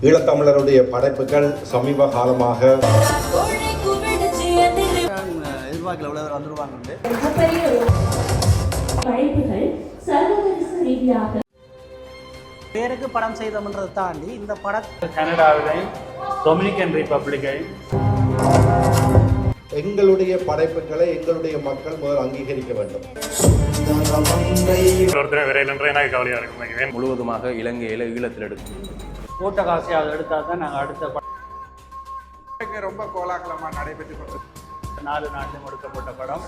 ஈழத்தமிழருடைய படைப்புகள் சமீப காலமாக பேருக்கு படம் செய்தோம்ன்றதை தாண்டி இந்த படம் கனடாவிலையும் டொமினிக்கன் ரிப்பப்ளிக்கையும் எங்களுடைய படைப்புகளை எங்களுடைய மக்கள் முதல் அங்கீகரிக்க வேண்டும். முழுவதுமாக இலங்கையில் ஈழத்தில் எடுக்கும் கூட்ட காசை அதை எடுத்தால் தான் நாங்கள் அடுத்த படம் ரொம்ப கோலாகலமாக நடைபெற்று கொண்டு 4 நாட்டிலும் எடுக்கப்பட்ட படம்.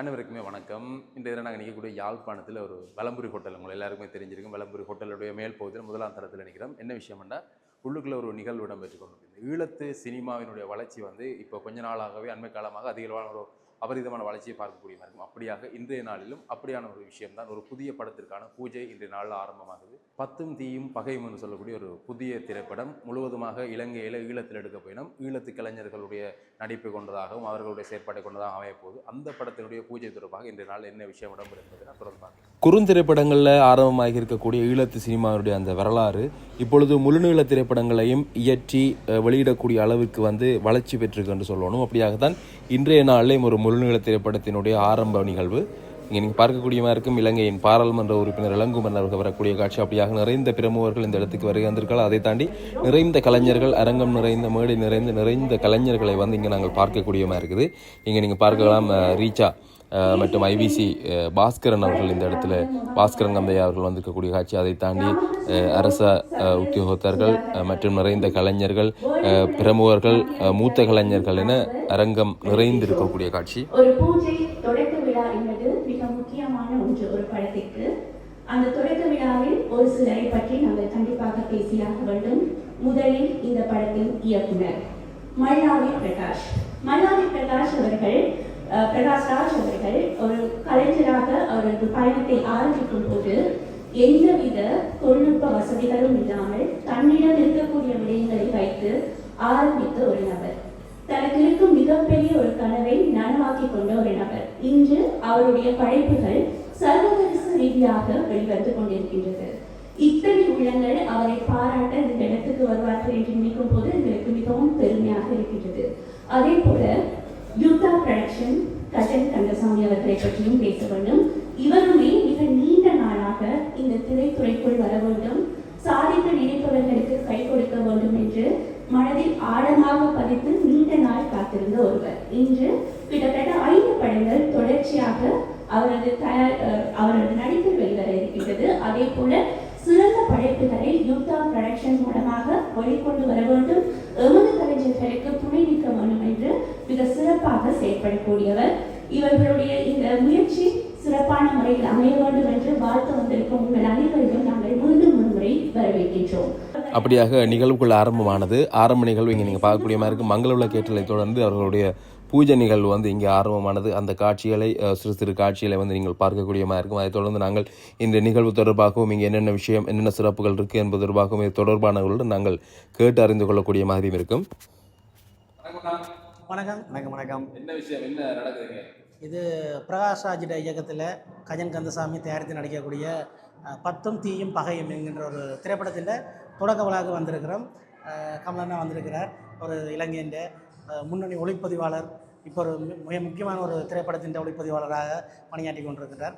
அனைவருக்குமே வணக்கம். இந்த இதில் நாங்கள் நிற்கக்கூடிய யாழ்ப்பாணத்தில் ஒரு வலம்புரி ஹோட்டல் உங்களை எல்லாருக்குமே தெரிஞ்சிருக்கும். வலம்புரி ஹோட்டலுடைய மேல் பகுதியில் 1ஆம் தரத்தில் நிற்கிறோம். என்ன விஷயம்னா உள்ளுக்குள்ள ஒரு நிகழ்வு இடம்பெற்று கொண்டு ஈழத்து சினிமாவினுடைய வளர்ச்சி இப்போ கொஞ்ச நாளாகவே அண்மை காலமாக அதிகமான ஒரு அபரிதமான வளர்ச்சியை பார்க்கக்கூடியதாக இருக்கும். அப்படியாக இன்றைய நாளிலும் அப்படியான ஒரு விஷயம்தான். ஒரு புதிய படத்திற்கான பூஜை இன்றைய நாளில் ஆரம்பமாகுது. பத்தும் தீயும் பகையும் என்று சொல்லக்கூடிய ஒரு புதிய திரைப்படம் முழுவதுமாக இலங்கையில் ஈழத்தில் எடுக்க போயினும் ஈழத்து கலைஞர்களுடைய நடிப்பை கொண்டதாகவும் அவர்களுடைய செயற்பாட்டை கொண்டதாக அமையப்போது அந்த படத்தினுடைய பூஜை தொடர்பாக இன்றைய நாள் என்ன விஷயம் இடம்பெறும் என்பதை தொடர்பாக குறுந்திரைப்படங்களில் ஆரம்பமாக இருக்கக்கூடிய ஈழத்து சினிமாவுடைய அந்த வரலாறு இப்பொழுது முழுநீள திரைப்படங்களையும் இயற்றி வெளியிடக்கூடிய அளவுக்கு வளர்ச்சி பெற்றிருக்கு என்று சொல்லணும். அப்படியாகத்தான் இன்றைய நாளிலேயும் ஒரு முழுநீள திரைப்படத்தினுடைய ஆரம்ப நிகழ்வு இங்கே நீங்கள் பார்க்கக்கூடியமாக இருக்கும். இலங்கையின் பாராளுமன்ற உறுப்பினர் இளங்குமரன் அவர்கள் வரக்கூடிய காட்சி. அப்படியாக நிறைந்த பிரமுகர்கள் இந்த இடத்துக்கு வருகின்றார்கள். அதை தாண்டி நிறைந்த கலைஞர்கள், அரங்கம் நிறைந்த, மேடை நிறைந்த கலைஞர்களை இங்கே நாங்கள் பார்க்கக்கூடியமாக இருக்குது. இங்கே நீங்கள் பார்க்கலாம் ரீச்சா மற்றும் ஐபிசி பாஸ்கரன் அவர்கள் இந்த இடத்துல பாஸ்கரன் கந்தையா அவர்கள் வந்திருக்கக்கூடிய காட்சி. அதை தாண்டி அரச உத்தியோகத்தர்கள் மற்றும் நிறைந்த கலைஞர்கள், பிரமுகர்கள், மூத்த கலைஞர்கள் என அரங்கம் நிறைந்திருக்கக்கூடிய காட்சி. ஒரு பூஜை தொடக்க விழா என்பது மிக முக்கியமான ஒன்று ஒரு படத்திற்கு. அந்த தொடக்க விழாவில் ஒரு சிலரை பற்றி நாங்கள் கண்டிப்பாக பேசியாக வேண்டும். முதலில் இந்த படத்தின் இயக்குனர் மல்லாவி பிரகாஷ். மல்லாவி பிரகாஷ் அவர்கள் பிரகாஷ்ராஜ் அவர்கள் ஒரு கலைஞராக அவரது பயணத்தை ஆரம்பிக்கும் போது எந்தவித தொழில்நுட்ப வசதிகளும் இல்லாமல் தன்னிடம் இருக்கக்கூடிய விடயங்களை வைத்து ஆரம்பித்த ஒரு நபர். தனக்கு இருக்கும் மிகப்பெரிய ஒரு கனவை நனவாக்கி கொண்ட ஒரு நபர். இன்று அவருடைய படைப்புகள் சர்வதேச ரீதியாக வெளிவந்து கொண்டிருக்கின்றது. இத்தனை உள்ளங்கள் அவரை பாராட்ட இந்த இடத்துக்கு வருவார்கள் என்று நினைக்கும் போது எங்களுக்கு மிகவும் பெருமையாக இருக்கின்றது. அதே போல யுத்தா ப்ரொடக்ஷன் கஜன் கந்தசாமி அவர்களை பற்றியும் பேச வேண்டும். இவருமே மிக நீண்ட நாளாக இந்த திரைத்துறைக்குள் வர வேண்டும், சாதிக்க நினைப்பவர்களுக்கு கை கொடுக்க வேண்டும் என்று மனதில் ஆழமாக பதித்து நீண்ட நாள் காத்திருந்த ஒருவர். இன்று கிட்டத்தட்ட 5 படங்கள் தொடர்ச்சியாக அவரது நடிப்பில் வெளிவர இருக்கின்றது. அதே போல சிறந்த படைப்புகளை யுத்தா ப்ரொடக்ஷன் மூலமாக வெளிக்கொண்டு வர வேண்டும், எமது கலைஞர்களுக்கு துணை நிற்க வேண்டும் என்று மிக சிறப்பாக செயல்படக்கூடியவர். இவர்களுடைய இந்த முயற்சி சிறப்பான முறையில் அமைய வேண்டும் என்று வாழ்த்து வந்திருக்கும் உங்கள் அனைவரையும் நாங்கள் மீண்டும் முன்முறை வரவேற்கின்றோம். அப்படியாக நிகழ்வுக்குள் ஆரம்பமானது. ஆரம்ப நிகழ்வு இங்கே நீங்கள் பார்க்கக்கூடிய மாதிரி இருக்கும். மங்கள விளக்கேற்றலை தொடர்ந்து அவர்களுடைய பூஜை நிகழ்வு இங்கே ஆரம்பமானது. அந்த காட்சிகளை சிறு சிறு காட்சிகளை நீங்கள் பார்க்கக்கூடிய மாதிரி இருக்கும். அதை தொடர்ந்து நாங்கள் இந்த நிகழ்வு தொடர்பாகவும் இங்கே என்னென்ன விஷயம், என்னென்ன சிறப்புகள் இருக்குது என்பது தொடர்பாகவும் இது தொடர்பானவர்களுடன் நாங்கள் கேட்டு அறிந்து கொள்ளக்கூடிய மாதிரியும் இருக்கும். வணக்கம். வணக்கம் வணக்கம். என்ன விஷயம், என்ன நடக்குதுங்க? இது பிரகாஷ்ராஜிட இயக்கத்தில் கஜன் கந்தசாமி தயாரித்து நடிக்கக்கூடிய பத்தும் தீயும் பகையும் என்கின்ற ஒரு திரைப்படத்தின் தொடக்க விழாவுக்கு வந்திருக்கிறோம். கமலண்ணா வந்திருக்கிறார். ஒரு இலங்கையின் முன்னணி ஒளிப்பதிவாளர், இப்போ ஒரு மிக முக்கியமான ஒரு திரைப்படத்தின் ஒளிப்பதிவாளராக பணியாற்றி கொண்டிருக்கிறார்.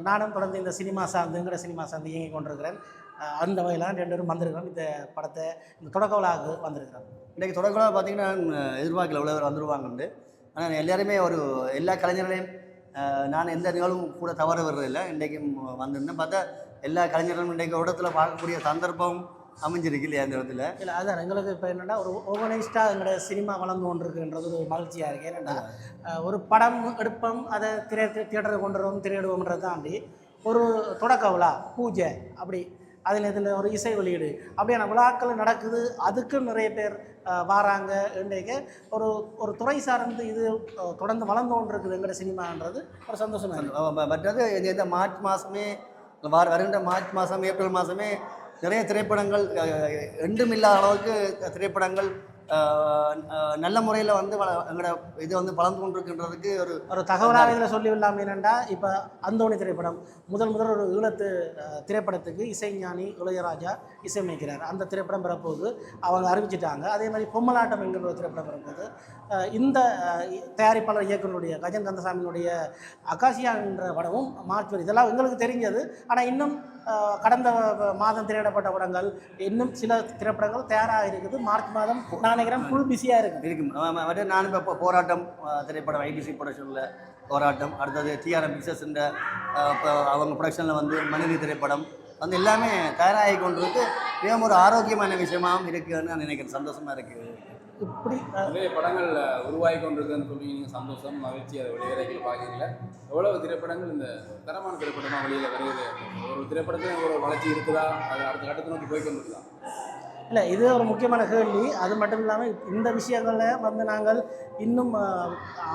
நானும் தொடர்ந்து இந்த சினிமா சார்ந்து இயங்கி கொண்டிருக்கிறேன். அந்த வகையில் 2 பேரும் வந்திருக்கிறோம். இந்த படத்தை இந்த தொடக்க விழாவுக்கு வந்திருக்கிறோம். இன்றைக்கு தொடக்க விழா பார்த்திங்கன்னா எதிர்பார்க்கல எவ்வளோ பேர் வந்துடுவாங்கண்டு. ஆனால் எல்லாருமே எல்லா கலைஞர்களையும் நான் எந்த நிகழ்வும் கூட தவற வர்றதில்லை. இன்றைக்கும் வந்திருந்தேன். பார்த்தா எல்லா கலைஞர்களும் இன்றைக்கு இடத்துல பார்க்கக்கூடிய சந்தர்ப்பம் அமைஞ்சிருக்கு இல்லையா இந்த இடத்துல. இல்லை, அதான் எங்களுக்கு இப்போ என்னென்னா ஒரு ஆர்கனைஸ்டாக எங்களோட சினிமா வளர்ந்து கொண்டிருக்குன்றது ஒரு மகிழ்ச்சியாக இருக்குது. ஏன்னா ஒரு படம் எடுப்போம், அதை தியேட்டரை கொண்டு வருவோம், திரையிடுவோம்ன்றதை தாண்டி ஒரு தொடக்க விழா, பூஜை, அப்படி இதில் ஒரு இசை வெளியீடு, அப்படியான விழாக்கள் நடக்குது. அதுக்கு நிறைய பேர் வராங்க. இன்றைக்கு ஒரு துறை சார்ந்து இது தொடர்ந்து வளர்ந்து கொண்டு இருக்குது எங்களோட சினிமான்றது ஒரு சந்தோஷமாக இருக்குது. மற்றது இந்த மார்ச் மாதமே வருகின்ற மார்ச் மாதம், ஏப்ரல் மாதமே நிறைய திரைப்படங்கள், ரெண்டும் இல்லாத அளவுக்கு திரைப்படங்கள் நல்ல முறையில் வந்து எங்களோட இதை வந்து வளர்ந்து கொண்டிருக்கின்றதுக்கு ஒரு தகவலாக இதில் சொல்லிவிடலாம் என்னென்னா, இப்போ அந்தோணி திரைப்படம் முதல் ஒரு ஈழத்து திரைப்படத்துக்கு இசைஞானி இளையராஜா இசையமைக்கிறார். அந்த திரைப்படம் பெறப்போகுது, அவங்க அறிவிச்சிட்டாங்க. அதே மாதிரி பொம்மலாட்டம் என்கிற ஒரு திரைப்படம் பெறப்போகுது. இந்த தயாரிப்பாளர் இயக்குனருடைய கஜன் கந்தசாமியினுடைய அகாசியா என்ற படமும் மார்ச் இதெல்லாம் எங்களுக்கு தெரிஞ்சது. ஆனால் இன்னும் கடந்த மாதம் திரையிடப்பட்ட படங்கள், இன்னும் சில திரைப்படங்கள் தயாராக இருக்குது. மார்ச் மாதம் நான் நினைக்கிறேன் ஃபுல் பிஸியாக இருக்குது. நான் இப்போ போராட்டம் திரைப்படம் ஐபிசி ப்ரொடக்ஷனில் போராட்டம், அடுத்தது டிஆர்எம் பிக்சர்ஸ்ன்ற இப்போ அவங்க ப்ரொடக்ஷனில் வந்து மனித திரைப்படம் வந்து எல்லாமே தயாராகி கொண்டிருக்கு. மிகவும் ஒரு ஆரோக்கியமான விஷயமாகவும் இருக்குதுன்னு நான் நினைக்கிறேன். சந்தோஷமாக இருக்குது. இப்படி நிறைய படங்கள் உருவாகி கொண்டிருக்குன்னு சொல்லி நீங்கள் சந்தோஷம், மகிழ்ச்சி, அதை வெளிவரைகளை பார்க்குறீங்களா? எவ்வளவு திரைப்படங்கள் இந்த தரமான திரைப்படமாக வெளியில் வருகிறது? ஒரு திரைப்படத்தில் ஒரு வளர்ச்சி இருக்குதா? அது அடுத்த கட்டத்தை நோக்கி போய் கொண்டிருக்குதா? இல்லை, இது ஒரு முக்கியமான கேள்வி. அது மட்டும் இல்லாமல் இந்த விஷயங்களில் வந்து நாங்கள் இன்னும்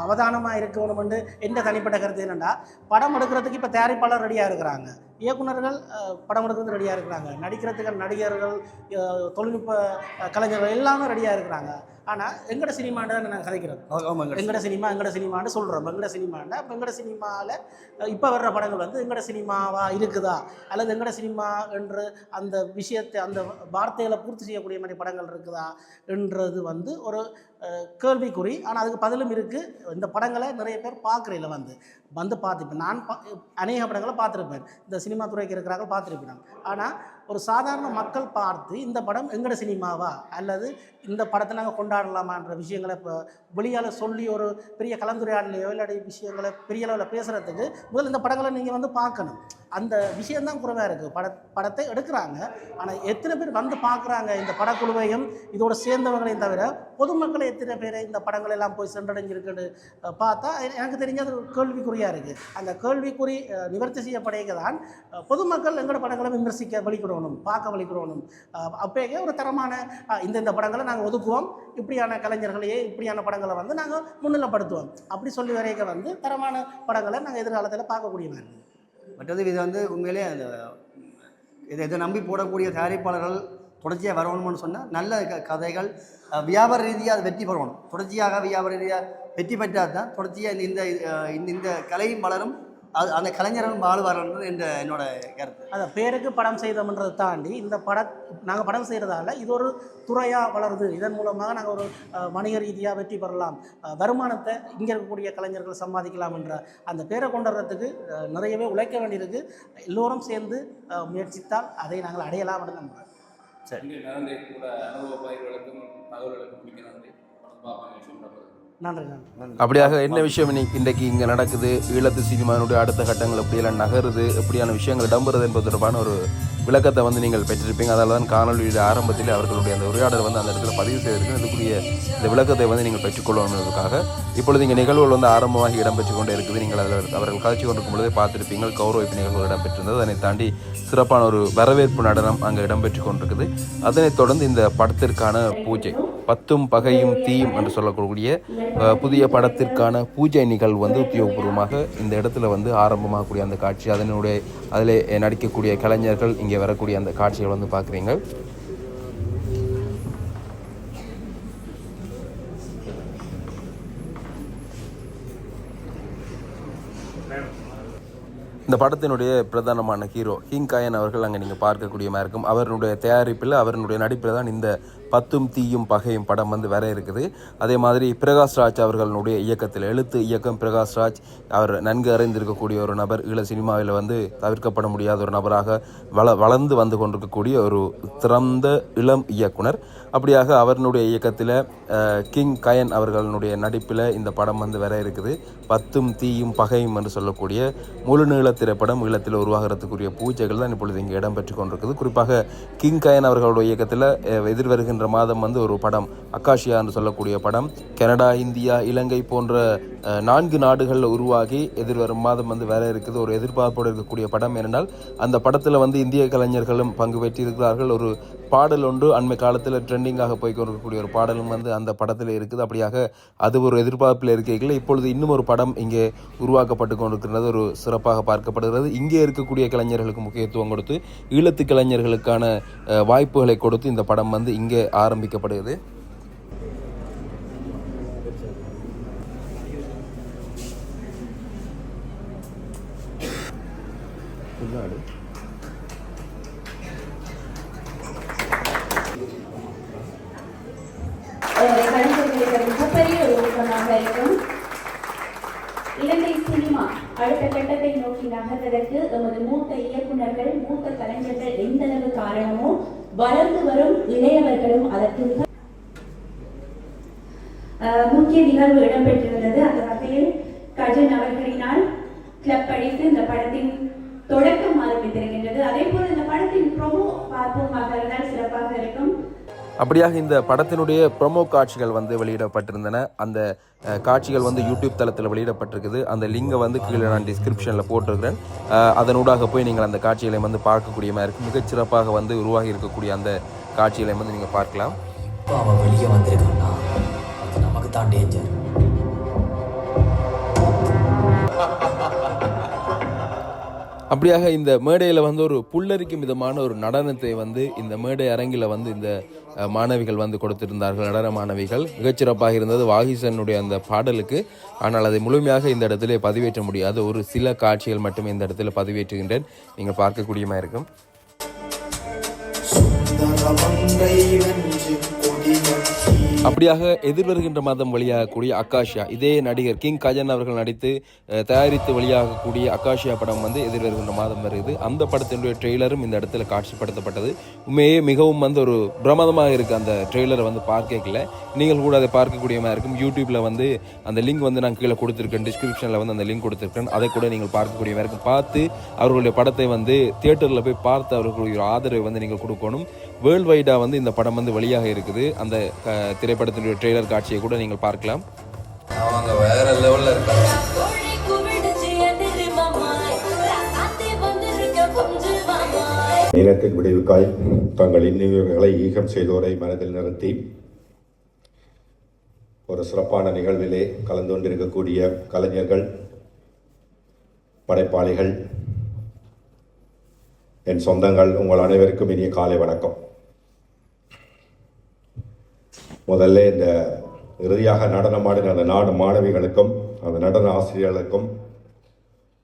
அவதானமாக இருக்கணும்னு எந்த தனிப்பட்ட கருத்து என்னென்னா, படம் எடுக்கிறதுக்கு இப்போ தயாரிப்பாளர் ரெடியாக இருக்கிறாங்க, இயக்குநர்கள் படம் எடுக்கிறது ரெடியாக இருக்கிறாங்க, நடிக்கிறதுக்கு நடிகர்கள், தொழில்நுட்ப கலைஞர்கள் எல்லாமே ரெடியாக இருக்கிறாங்க. ஆனால் எங்கட சினிமான்னு தான் நாங்கள் கதைக்கிறோம். எங்கட சினிமான்னு சொல்கிறோம். எங்கட சினிமான்னா இப்போ எங்கட சினிமாவில் இப்போ வர்ற படங்கள் வந்து எங்கட சினிமாவாக இருக்குதா, அல்லது எங்கட சினிமா என்று அந்த விஷயத்தை, அந்த வார்த்தைகளை பூர்த்தி செய்யக்கூடிய மாதிரி படங்கள் இருக்குதா என்றது வந்து ஒரு கேள்விக்குறி. ஆனால் அதுக்கு பதிலும் இருக்குது. இந்த படங்களை நிறைய பேர் பார்க்குறதில்ல, வந்து பார்த்துப்பேன். நான் அநேக படங்களை பார்த்துருப்பேன், இந்த சினிமா துறைக்கு இருக்கிறாங்க பார்த்துருப்பேன். ஆனால் ஒரு சாதாரண மக்கள் பார்த்து இந்த படம் எங்கட சினிமாவா அல்லது இந்த படத்தை நாங்கள் கொண்டாடலாமான்ற விஷயங்களை இப்போ வெளியால் சொல்லி ஒரு பெரிய கலந்துரையாடலையோ இல்லாடி விஷயங்களை பெரிய அளவில் பேசுகிறதுக்கு முதல்ல இந்த படங்களை நீங்கள் வந்து பார்க்கணும். அந்த விஷயந்தான் குறைவாக இருக்குது. படத்தை எடுக்கிறாங்க, ஆனால் எத்தனை பேர் வந்து பார்க்குறாங்க இந்த படக்குழுவையும் இதோட சேர்ந்தவங்களையும் தவிர பொதுமக்களை எத்தனை பேர் இந்த படங்கள் எல்லாம் போய் சென்றடைஞ்சிருக்குன்னு பார்த்தா எனக்கு தெரிஞ்ச அது கேள்விக்குறியாக இருக்குது. அந்த கேள்விக்குறி நிவர்த்தி செய்யப்படையக்கு தான் பொதுமக்கள் எங்களோட படங்களை விமர்சிக்க வழிபடணும், பார்க்க வழிபடணும். அப்போயே ஒரு தரமான இந்த படங்களை நாங்கள் ஒதுக்குவோம், இப்படியான கலைஞர்களையே இப்படியான படங்களை வந்து நாங்கள் முன்னிலைப்படுத்துவோம் அப்படி சொல்லி வரைக்க வந்து தரமான படங்களை நாங்கள் எதிர்காலத்தில் பார்க்கக்கூடிய மாதிரி. மற்றது இது வந்து உண்மையிலே அந்த இதை நம்பி போடக்கூடிய தயாரிப்பாளர்கள் தொடர்ச்சியாக வரணும்னு சொன்னால் நல்ல கதைகள் வியாபார ரீதியாக அது வெற்றி பெறணும். தொடர்ச்சியாக வியாபார ரீதியாக வெற்றி பெற்றால் தான் தொடர்ச்சியாக இந்த கலையும் வளரும், அந்த கலைஞர்களும் வாழ்வார்கள் என்ற என்னோட கருத்து. அந்த பேருக்கு படம் செய்தோம்ன்றதை தாண்டி இந்த நாங்கள் படம் செய்கிறதால இது ஒரு துறையாக வளருது. இதன் மூலமாக நாங்கள் ஒரு வணிக ரீதியாக வெற்றி பெறலாம், வருமானத்தை இங்கே இருக்கக்கூடிய கலைஞர்கள் சம்பாதிக்கலாம் என்ற அந்த பேரை கொண்டுறதுக்கு நிறையவே உழைக்க வேண்டியிருக்கு. எல்லோரும் சேர்ந்து முயற்சித்தால் அதை நாங்கள் அடையலாம் என்று நம்புகிறோம். சரி, நன்றி. கூட அனுபவ பயிர்களுக்கும் தகவல்களுக்கும் மிக்க நன்றி. நன்றி. அப்படியாக என்ன விஷயம் இன்றைக்கு இங்கே நடக்குது, ஈழத்து சினிமாவினுடைய அடுத்த கட்டங்கள் எப்படியெல்லாம் நகருது, எப்படியான விஷயங்கள் இடம்பெறுது என்பது தொடர்பான ஒரு விளக்கத்தை வந்து நீங்கள் பெற்றிருப்பீங்க. அதனால தான் காணொலியுடைய ஆரம்பத்தில் அவர்களுடைய அந்த உரையாடல் வந்து அந்த இடத்துல பதிவு செய்திருக்கு. இதுக்குரிய இந்த விளக்கத்தை வந்து நீங்கள் பெற்றுக்கொள்ளணுன்றதுக்காக இப்பொழுது இங்கே நிகழ்வுகள் வந்து ஆரம்பமாக இடம்பெற்று கொண்டே இருக்குது. நீங்கள் அதில் அவர்கள் கழிச்சு கொண்டிருக்கும் பொழுதே பார்த்துருப்பீங்கள். கௌரவிப்பு நிகழ்வுகள் இடம்பெற்றிருந்தது. அதனை தாண்டி சிறப்பான ஒரு வரவேற்பு நடனம் அங்கே இடம்பெற்று கொண்டிருக்குது. அதனைத் தொடர்ந்து இந்த படத்திற்கான பூஜை, பத்தும் பகையும் தீயும் என்று சொல்லக்கூடிய புதிய படத்திற்கான பூஜை நிகழ்வு வந்து உத்தியோகபூர்வமாக இந்த இடத்துல வந்து ஆரம்பமாகக்கூடிய அந்த காட்சி, அதில் நடிக்கக்கூடிய கலைஞர்கள் இங்கே வரக்கூடிய அந்த காட்சிகள் வந்து பார்க்குறீங்க. இந்த படத்தினுடைய பிரதானமான ஹீரோ கிங் கயன் அவர்கள் அங்கே நீங்கள் பார்க்கக்கூடிய மாதிரி இருக்கும். அவருடைய தயாரிப்பில், அவருடைய நடிப்பில் தான் இந்த பத்தும் தீயும் பகையும் படம் வந்து வர இருக்குது. அதே மாதிரி பிரகாஷ் ராஜ் அவர்களுடைய இயக்கத்தில், எழுத்து இயக்கம் பிரகாஷ் ராஜ், அவர் நன்கு அறிந்திருக்கக்கூடிய ஒரு நபர், ஈழ சினிமாவில் வந்து தவிர்க்கப்பட முடியாத ஒரு நபராக வளர்ந்து வந்து கொண்டிருக்கக்கூடிய ஒரு திறந்த இளம் இயக்குனர். அப்படியாக அவர்களுடைய இயக்கத்தில் கிங் கயன் அவர்களுடைய நடிப்பில் இந்த படம் வந்து வர இருக்குது. பத்தும் தீயும் பகையும் என்று சொல்லக்கூடிய முழு நீள திரைப்படம் ஈழத்தில் உருவாகிறதுக்குரிய பூஜைகள் தான் இப்பொழுது இங்கே இடம்பெற்று கொண்டிருக்குது. குறிப்பாக கிங் கயன் அவர்களுடைய இயக்கத்தில் எதிர்வருகின்ற மாதம் வந்து ஒரு படம், அகாஷியா என்று சொல்லக்கூடிய படம், கனடா, இந்தியா, இலங்கை போன்ற 4 நாடுகளில் உருவாகி எதிர்வரும் மாதம் வந்து வர இருக்குது. ஒரு எதிர்பார்ப்போடு இருக்கக்கூடிய படம். ஏனென்றால் அந்த படத்தில் வந்து இந்திய கலைஞர்களும் பங்கு பெற்றிருக்கிறார்கள். ஒரு பாடல் ஒன்று அண்மை காலத்தில் ட்ரெண்டிங்காக போய்க்கொண்டிருக்கக்கூடிய ஒரு பாடலும் வந்து அந்த படத்தில் இருக்குது. அப்படியாக அது ஒரு எதிர்பார்ப்பில் இருக்கைகள் இப்பொழுது இன்னும் ஒரு படம் இங்கே உருவாக்கப்பட்டு கொண்டிருக்கிறது. ஒரு சிறப்பாக பார்க்கப்படுகிறது. இங்கே இருக்கக்கூடிய கலைஞர்களுக்கு முக்கியத்துவம் கொடுத்து, ஈழத்து கலைஞர்களுக்கான வாய்ப்புகளை கொடுத்து இந்த படம் வந்து இங்கே ஆரம்பிக்கப்படுகிறது. அடுத்த கட்டத்தை நோக்கி நகர்வதற்கு எமது மூத்த இயக்குநர்கள், மூத்த கலைஞர்கள் எந்த அளவு காரணமோ வளர்ந்து வரும் இளையவர்களும் அதற்கு முக்கிய நிகழ்வு இடம்பெற்றிருந்தது. அந்த வகையில் கஜன் அவர்களினால் கிளப் அடித்து இந்த படத்தின் தொடக்கம் ஆரம்பித்திருக்கின்றது. அதே போல் இந்த படத்தின் ப்ரோமோ பார்ப்போமாக இருந்தால் சிறப்பாக இருக்கும். அப்படியாக இந்த படத்தினுடைய ப்ரொமோ காட்சிகள் வந்து வெளியிடப்பட்டிருந்தன. அந்த காட்சிகள் வந்து யூடியூப் தளத்தில் வெளியிடப்பட்டிருக்குது. அந்த லிங்கை வந்து கீழே நான் டிஸ்கிரிப்ஷனில் போட்டிருக்கிறேன். அதனூடாக போய் நீங்கள் அந்த காட்சிகளை வந்து பார்க்கக்கூடிய மாதிரி இருக்கும். மிகச்சிறப்பாக வந்து உருவாகி இருக்கக்கூடிய அந்த காட்சிகளை வந்து நீங்கள் பார்க்கலாம். இப்போ அவன் வெளியே வந்திருக்கான்னா அது நமக்கு தான் டேஞ்சர். அப்படியாக இந்த மேடையில் வந்து ஒரு புல்லரிக்கும் விதமான ஒரு நடனத்தை வந்து இந்த மேடை அரங்கில் வந்து இந்த மாணவிகள் வந்து கொடுத்திருந்தார்கள். நடன மாணவிகள் மிகச்சிறப்பாக இருந்தது வாகிசனுடைய அந்த பாடலுக்கு. ஆனால் அதை முழுமையாக இந்த இடத்துல பதிவேற்ற முடியாது. ஒரு சில காட்சிகள் மட்டுமே இந்த இடத்துல பதிவேற்றுகின்றேன். நீங்கள் பார்க்கக்கூடியமாக இருக்கும். அப்படியாக எதிர்வருகின்ற மாதம் வெளியாகக்கூடிய அக்காஷியா, இதே நடிகர் கிங் கஜன் அவர்கள் நடித்து தயாரித்து வெளியாகக்கூடிய அக்காஷியா படம் வந்து எதிர்வருகின்ற மாதம் வருகிறது. அந்த படத்தினுடைய ட்ரெய்லரும் இந்த இடத்துல காட்சிப்படுத்தப்பட்டது. உண்மையே மிகவும் வந்து ஒரு பிரமாதமாக இருக்குது. அந்த ட்ரெய்லரை வந்து பார்க்கல, நீங்கள் கூட அதை பார்க்கக்கூடியமாக இருக்கும். யூடியூப்பில் வந்து அந்த லிங்க் வந்து நான் கீழே கொடுத்துருக்கேன், டிஸ்கிரிப்ஷனில் வந்து அந்த லிங்க் கொடுத்துருக்கேன். அதை கூட நீங்கள் பார்க்கக்கூடியமாக இருக்கும். பார்த்து அவர்களுடைய படத்தை வந்து தியேட்டரில் போய் பார்த்து அவர்களுடைய ஆதரவை வந்து நீங்கள் கொடுக்கணும். வேர்ல்டு வைடாக வந்து இந்த படம் வந்து வெளியாக இருக்குது. அந்த திரைப்படத்தினுடைய ட்ரெய்லர் காட்சியை கூட நீங்கள் பார்க்கலாம். அவங்க வேற லெவல்ல இருக்காங்க. இனத்தின் விளைவுக்காய் தங்கள் இன்னுயிர்களை ஈகம் செய்தோரை மனதில் நிறுத்தி ஒரு சிறப்பான நிகழ்விலே கலந்து கொண்டிருக்கக்கூடிய கலைஞர்கள், படைப்பாளிகள், என் சொந்தங்கள், உங்கள் அனைவருக்கும் இனிய காலை வணக்கம். முதல்ல இந்த இறுதியாக நடனமாடின அந்த மாணவிகளுக்கும் அந்த நடன ஆசிரியர்களுக்கும்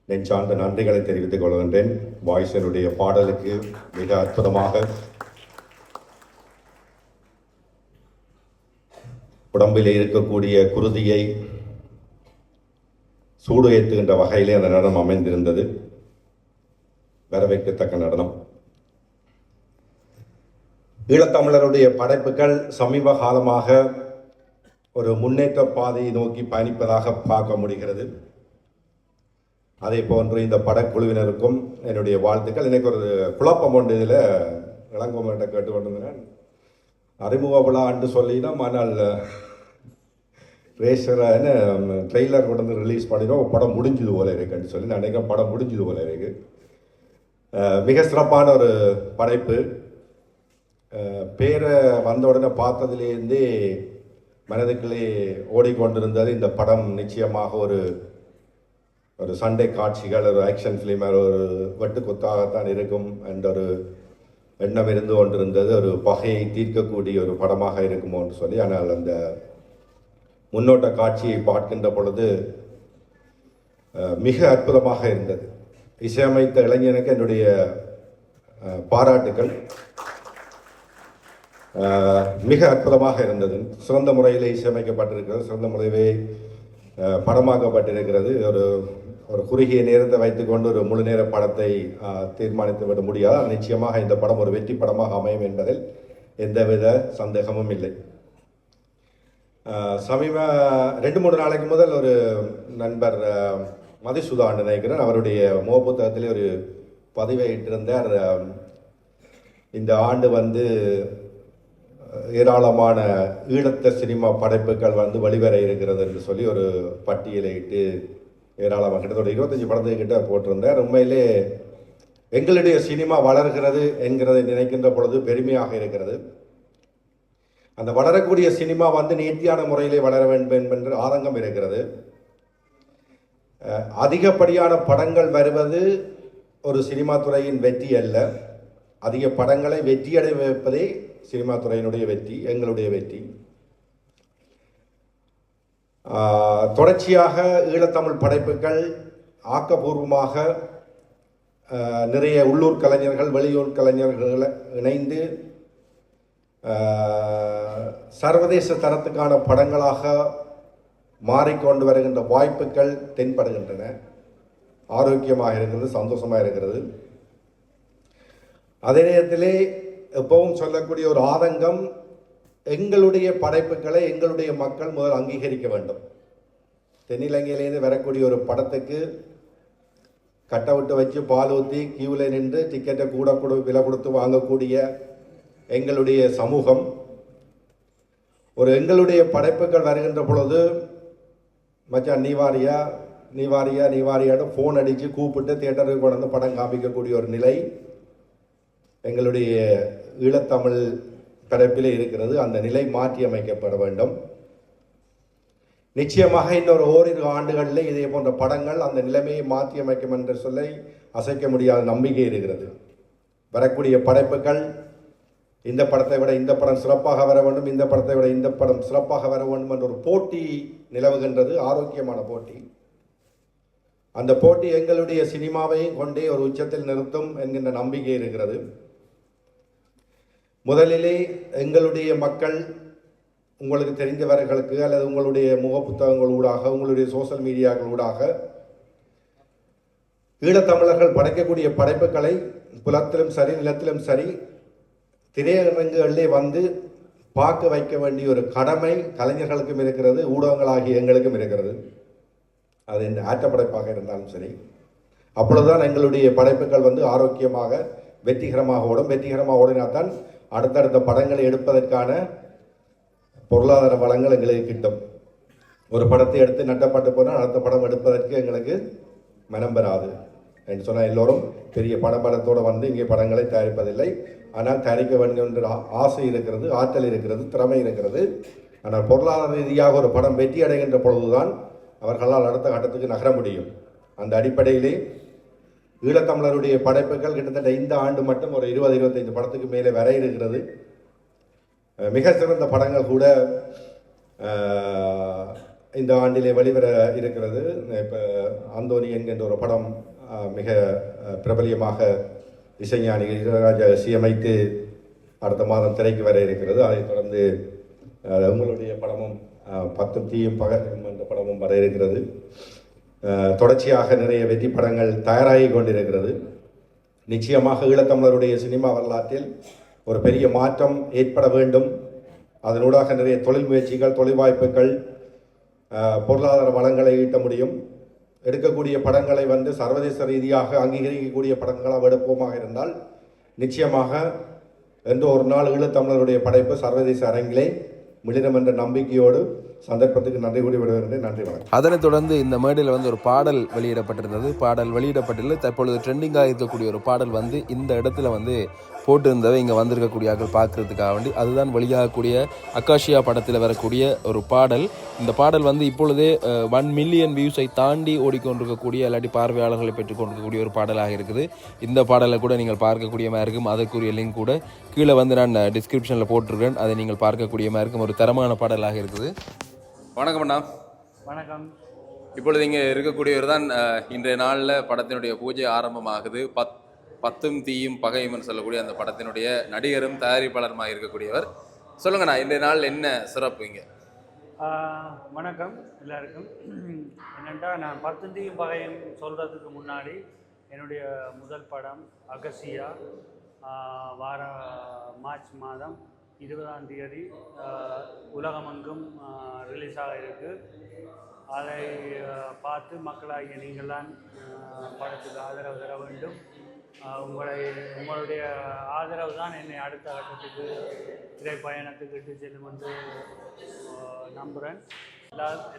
நெஞ்சார்ந்த நன்றிகளை தெரிவித்துக் கொள்கின்றேன். வாய்ஸனுடைய பாடலுக்கு மிக அற்புதமாக உடம்பில் இருக்கக்கூடிய குருதியை சூடு ஏற்றுகின்ற வகையிலே அந்த நடனம் அமைந்திருந்தது. வரவேற்கத்தக்க நடனம். ஈழத்தமிழருடைய படைப்புகள் சமீப காலமாக ஒரு முன்னேற்ற பாதையை நோக்கி பயணிப்பதாக பார்க்க முடிகிறது. அதே போன்று இந்த படக்குழுவினருக்கும் என்னுடைய வாழ்த்துக்கள். எனக்கு ஒரு குழப்பம் ஒன்று இதில் இளங்கோமன்ட்ட கேட்டு கொண்டிருந்தேன். அறிமுக விழான்னு சொல்லினோம், ஆனால் ரேசரான ட்ரெய்லர் கொண்டு வந்து ரிலீஸ் பண்ணினோம், படம் முடிஞ்சது போல இருக்குன்னு சொல்லி நான் நினைக்கிறேன். படம் முடிஞ்சது போல இருக்கு. மிக சிறப்பான ஒரு படைப்பு. பேரை வந்த உடனே பார்த்ததுலேருந்தே மனதுக்குள்ளே ஓடிக்கொண்டிருந்தது. இந்த படம் நிச்சயமாக ஒரு சண்டை காட்சிகள், ஒரு ஆக்ஷன் ஃபிலிம், ஒரு வெட்டு கொத்தாகத்தான் இருக்கும் என்ற ஒரு எண்ணம் இருந்து கொண்டிருந்தது. ஒரு பகையை தீர்க்கக்கூடிய ஒரு படமாக இருக்குமோன்னு சொல்லி. ஆனால் அந்த முன்னோட்ட காட்சியை பார்க்கின்ற பொழுது மிக அற்புதமாக இருந்தது. இசையமைத்த இளைஞனுக்கு என்னுடைய பாராட்டுக்கள். மிக அற்புதமாக இருந்தது. சிறந்த முறையில் இசையமைக்கப்பட்டிருக்கிறது, சிறந்த முறையிலே படமாக்கப்பட்டிருக்கிறது. ஒரு குறுகிய நேரத்தை வைத்துக்கொண்டு ஒரு முழு நேர படத்தை தீர்மானித்து விட முடியாது. நிச்சயமாக இந்த படம் ஒரு வெற்றி படமாக அமையும் என்பதில் எந்தவித சந்தேகமும் இல்லை. சமீப 2-3 நாளைக்கு முதல் ஒரு நண்பர் மதிசுதான் நினைக்கிறேன், அவருடைய முகப்புத்தகத்திலே ஒரு பதிவை இட்டிருந்தார். இந்த ஆண்டு வந்து ஏராளமான ஈழத்த சினிமா படைப்புகள் வந்து வெளிவர இருக்கிறது என்று சொல்லி ஒரு பட்டியலை இட்டு ஏராளமாக கிட்டத்தட்ட 25 படத்துக்கிட்ட போட்டிருந்தார். உண்மையிலே எங்களுடைய சினிமா வளர்கிறது என்கிறதை நினைக்கின்ற பொழுது பெருமையாக இருக்கிறது. அந்த வளரக்கூடிய சினிமா வந்து நேர்த்தியான முறையிலே வளர வேண்டும் என்ற ஆதங்கம் இருக்கிறது. அதிகப்படியான படங்கள் வருவது ஒரு சினிமா துறையின் வெற்றி அல்ல. அதிக படங்களை வெற்றியடை வைப்பதே சினிமா துறையினுடைய வெற்றி, எங்களுடைய வெற்றி. தொடர்ச்சியாக ஈழத்தமிழ் படைப்புகள் ஆக்கப்பூர்வமாக நிறைய உள்ளூர் கலைஞர்கள், வெளியூர் கலைஞர்கள் இணைந்து சர்வதேச தரத்துக்கான படங்களாக மாறிக்கொண்டு வருகின்ற வாய்ப்புகள் தென்படுகின்றன. ஆரோக்கியமாக இருக்கிறது, சந்தோஷமாக இருக்கிறது. அதே நேரத்திலே எப்பவும் சொல்லக்கூடிய ஒரு ஆதங்கம், எங்களுடைய படைப்புகளை எங்களுடைய மக்கள் முதல் அங்கீகரிக்க வேண்டும். தென்னிலங்கையிலேருந்து வரக்கூடிய ஒரு படத்துக்கு கட்டை விட்டு வச்சு பால் ஊற்றி கியூவில் நின்று டிக்கெட்டை கூட விலை கொடுத்து வாங்கக்கூடிய எங்களுடைய சமூகம் எங்களுடைய படைப்புகள் வருகின்ற பொழுது மச்சான் நீவாரியான்னு ஃபோன் அடித்து கூப்பிட்டு தியேட்டருக்கு கொண்டு வந்து படம் காமிக்கக்கூடிய ஒரு நிலை எங்களுடைய ஈழத்தமிழ் படைப்பிலே இருக்கிறது. அந்த நிலை மாற்றி அமைக்கப்பட வேண்டும். நிச்சயமாக இன்னொரு ஓரிரு ஆண்டுகளில் இதே போன்ற படங்கள் அந்த நிலைமையை மாற்றி அமைக்கும் என்று சொல்லி அசைக்க முடியாத நம்பிக்கை இருக்கிறது. வரக்கூடிய படைப்புகள் இந்த படத்தை விட இந்த படம் சிறப்பாக வர வேண்டும், இந்த படத்தை விட இந்த படம் சிறப்பாக வர வேண்டும் என்ற ஒரு போட்டி நிலவுகின்றது, ஆரோக்கியமான போட்டி. அந்த போட்டி எங்களுடைய சினிமாவையும் கொண்டே ஒரு உச்சத்தில் நிறுத்தும் என்கின்ற நம்பிக்கை இருக்கிறது. முதலிலே எங்களுடைய மக்கள் உங்களுக்கு தெரிந்தவர்களுக்கு அல்லது உங்களுடைய முகப்புத்தகங்களூடாக உங்களுடைய சோசியல் மீடியாக்களூடாக ஈழத்தமிழர்கள் படைக்கக்கூடிய படைப்புகளை புலத்திலும் சரி நிலத்திலும் சரி திரையரங்குகளிலே வந்து பார்க்க வைக்க வேண்டிய ஒரு கடமை கலைஞர்களுக்கும் இருக்கிறது, ஊடகங்களாகிய எங்களுக்கும் இருக்கிறது. அது இந்த ஆற்றப்படைப்பாக இருந்தாலும் சரி. அப்பொழுதுதான் எங்களுடைய படைப்புகள் வந்து ஆரோக்கியமாக வெற்றிகரமாக ஓடும். வெற்றிகரமாக ஓடினால்தான் அடுத்தடுத்த படங்களை எடுப்பதற்கான பொருளாதார வளங்கள் எங்களுக்கு கிட்டும். ஒரு படத்தை எடுத்து நட்டப்பட்டு போனால் அடுத்த படம் எடுப்பதற்கு எங்களுக்கு மனம் பெறாது என்று சொன்னால் எல்லோரும் பெரிய படத்தோடு வந்து இங்கே படங்களை தயாரிப்பதில்லை. ஆனால் தயாரிக்க வேண்டும் என்ற ஆசை இருக்கிறது, ஆற்றல் இருக்கிறது, திறமை இருக்கிறது. ஆனால் பொருளாதார ரீதியாக ஒரு படம் வெற்றி அடைகின்ற பொழுதுதான் அவர்களால் அடுத்த கட்டத்துக்கு நகர முடியும். அந்த அடிப்படையிலே ஈழத்தமிழருடைய படைப்புகள் கிட்டத்தட்ட இந்த ஆண்டு மட்டும் ஒரு 20-25 படத்துக்கு மேலே வர இருக்கிறது. மிக சிறந்த படங்கள் கூட இந்த ஆண்டிலே வெளிவர இருக்கிறது. இப்போ அந்தோனி என்கின்ற ஒரு படம் மிக பிரபலியமாக இசைஞானி இளையராஜா இசையமைத்து அடுத்த மாதம் திரைக்கு வர இருக்கிறது. அதைத் தொடர்ந்து உங்களுடைய படமும் 10 தீயும் பகையும் என்ற படமும் வர இருக்கிறது. தொடர்ச்சியாக நிறைய வெற்றி படங்கள் தயாராகி கொண்டிருக்கிறது. நிச்சயமாக ஈழத்தமிழருடைய சினிமா வரலாற்றில் ஒரு பெரிய மாற்றம் ஏற்பட வேண்டும். அதனூடாக நிறைய தொழில் முயற்சிகள், தொழில் வாய்ப்புகள், பொருளாதார வளங்களை ஈட்ட முடியும். எடுக்கக்கூடிய படங்களை வந்து சர்வதேச ரீதியாக அங்கீகரிக்கக்கூடிய படங்களாக எடுப்போமாக இருந்தால் நிச்சயமாக என்று ஒரு நாள் ஈழத்தமிழருடைய படைப்பு சர்வதேச அரங்கிலே மிளிரும் என்ற நம்பிக்கையோடு சந்தர்ப்பத்துக்கு நன்றி கூறி விடுகிறேன். நன்றி, வணக்கம். அதனைத் தொடர்ந்து இந்த மேடையில் வந்து ஒரு பாடல் வெளியிடப்பட்டிருந்தது. பாடல் வெளியிடப்பட்டுள்ள தற்பொழுது ட்ரெண்டிங்காக இருக்கக்கூடிய ஒரு பாடல் வந்து இந்த இடத்துல வந்து போட்டிருந்தவை இங்கே வந்திருக்கக்கூடிய ஆட்கள் பார்க்கறதுக்காக வேண்டி அதுதான் வெளியாகக்கூடிய அக்காஷியா படத்தில் வரக்கூடிய ஒரு பாடல். இந்த பாடல் வந்து இப்பொழுதே 1 மில்லியன் வியூஸை தாண்டி ஓடிக்கொண்டிருக்கக்கூடிய இல்லாட்டி பார்வையாளர்களை பெற்றுக்கொண்டிருக்கக்கூடிய ஒரு பாடலாக இருக்குது. இந்த பாடலை கூட நீங்கள் பார்க்கக்கூடிய மாதிரி இருக்கும். அதற்குரிய லிங்க் கூட கீழே வந்து நான் டிஸ்கிரிப்ஷனில் போட்டிருக்கேன். அதை நீங்கள் பார்க்கக்கூடிய மாதிரி இருக்கும். ஒரு தரமான பாடலாக இருக்குது. வணக்கம் அண்ணா. வணக்கம். இப்பொழுது இங்கே இருக்கக்கூடியவர் தான் இன்றைய நாளில் படத்தினுடைய பூஜை ஆரம்பமாகுது. 10ம் தீயும் பகையும் சொல்லக்கூடிய அந்த படத்தினுடைய நடிகரும் தயாரிப்பாளருமாக இருக்கக்கூடியவர். சொல்லுங்கண்ணா, இன்றைய நாள் என்ன சிறப்பு இங்கே? வணக்கம் எல்லாருக்கும். என்னென்னா, நான் 10ம் தீயும் பகையும் சொல்கிறதுக்கு முன்னாடி என்னுடைய முதல் படம் அகசியா வார மார்ச் மாதம் 20ஆம் தேதி உலகமெங்கும் ரிலீஸ் ஆக இருக்குது. அதை பார்த்து மக்களாகிய நீங்கள்தான் படத்துக்கு ஆதரவு தர வேண்டும். உங்களுடைய ஆதரவு தான் என்னை அடுத்த கட்டத்துக்கு திரைப்பயணத்துக்கு இட்டு செல்லும் என்று நம்புகிறேன்.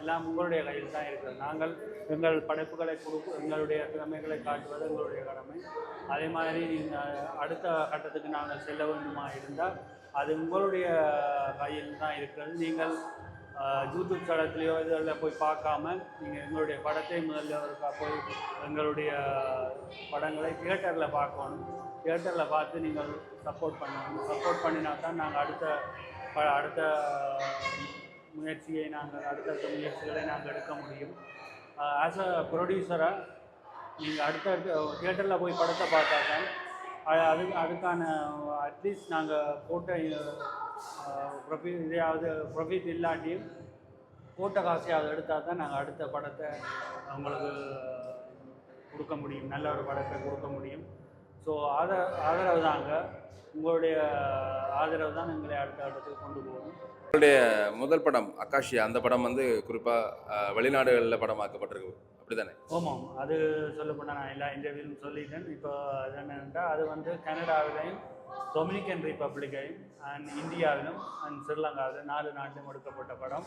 எல்லாம் உங்களுடைய கையில் தான் இருக்கிறது. நாங்கள் எங்கள் படைப்புகளை எங்களுடைய திறமைகளை காட்டுவது எங்களுடைய கடமை. அதே மாதிரி நீங்கள் அடுத்த கட்டத்துக்கு நாங்கள் செல்ல வேண்டுமா இருந்தால் அது உங்களுடைய கையில் தான் இருக்கிறது. நீங்கள் யூடியூப் தளத்துலையோ இதில் போய் பார்க்காம நீங்கள் எங்களுடைய படத்தை முதல்ல போய் எங்களுடைய படங்களை தியேட்டரில் பார்க்கணும். தியேட்டரில் பார்த்து நீங்கள் சப்போர்ட் பண்ணணும். சப்போர்ட் பண்ணினா தான் நாங்கள் அடுத்த முயற்சிகளை நாங்கள் எடுக்க முடியும். ஆஸ் அ ப்ரொடியூசராக நீங்கள் அடுத்த தியேட்டரில் போய் படத்தை பார்த்தா தான் அதுக்கான அட்லீஸ்ட் நாங்கள் போட்ட ப்ரொஃபிட் இல்லாட்டியும் போட்ட காசையாவது எடுத்தால் தான் நாங்கள் அடுத்த படத்தை உங்களுக்கு கொடுக்க முடியும், நல்ல ஒரு படத்தை கொடுக்க முடியும். ஸோ ஆதரவு தாங்க, உங்களுடைய ஆதரவு தான் எங்களை அடுத்த இடத்துக்கு கொண்டு போகும். உங்களுடைய முதல் படம் அக்காஷியா, அந்த படம் வந்து குறிப்பாக வெளிநாடுகளில் படமாக்கப்பட்டிருக்கு, அப்படி தானே? ஆமாம், அது சொல்லப்போனால் நான் எல்லா இன்டர்வியூலும் சொல்லிட்டேன். இப்போ அது என்னென்னா, அது வந்து கனடாவிலையும் டொமினிக்கன் ரிப்பப்ளிக்கையும் அண்ட் இந்தியாவிலும் அண்ட் ஸ்ரீலங்காவிலும் 4 நாட்டிலும் எடுக்கப்பட்ட படம்.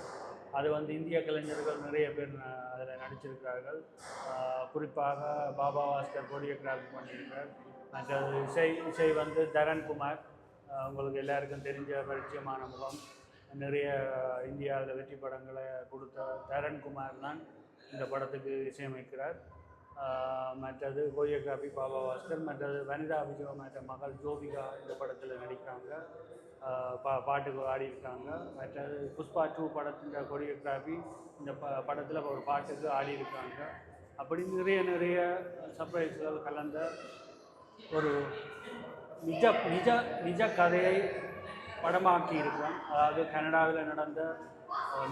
அது வந்து இந்திய கலைஞர்கள் நிறைய பேர் அதில் நடிச்சிருக்கிறார்கள். குறிப்பாக பாபா பாஸ்கர் கொரியோகிராஃபி பண்ணியிருக்கிறார். மற்றது இசை வந்து தரண்குமார், உங்களுக்கு எல்லாருக்கும் தெரிஞ்ச பரிச்சயமான முகம். நிறைய இந்தியாவில் வெற்றி படங்களை கொடுத்த தரண்குமார் தான் இந்த படத்துக்கு இசையமைக்கிறார். மற்றது கொரியோகிராஃபி பாபா பாஸ்கர், மற்றது வனிதா விஜய் மற்ற மகள் ஜோபிகா இந்த படத்தில் நடிக்கிறாங்க, பாட்டுக்கு ஆடியிருக்காங்க. மற்றது புஷ்பா 2 படத்தின் கொரியோகிராஃபி இந்த படத்தில் ஒரு பாட்டுக்கு ஆடியிருக்காங்க. அப்படி நிறைய சர்ப்ரைஸ்கள் கலந்த ஒரு நிஜ கதையை படமாக்கி இருக்கிறோம். அதாவது கனடாவில் நடந்த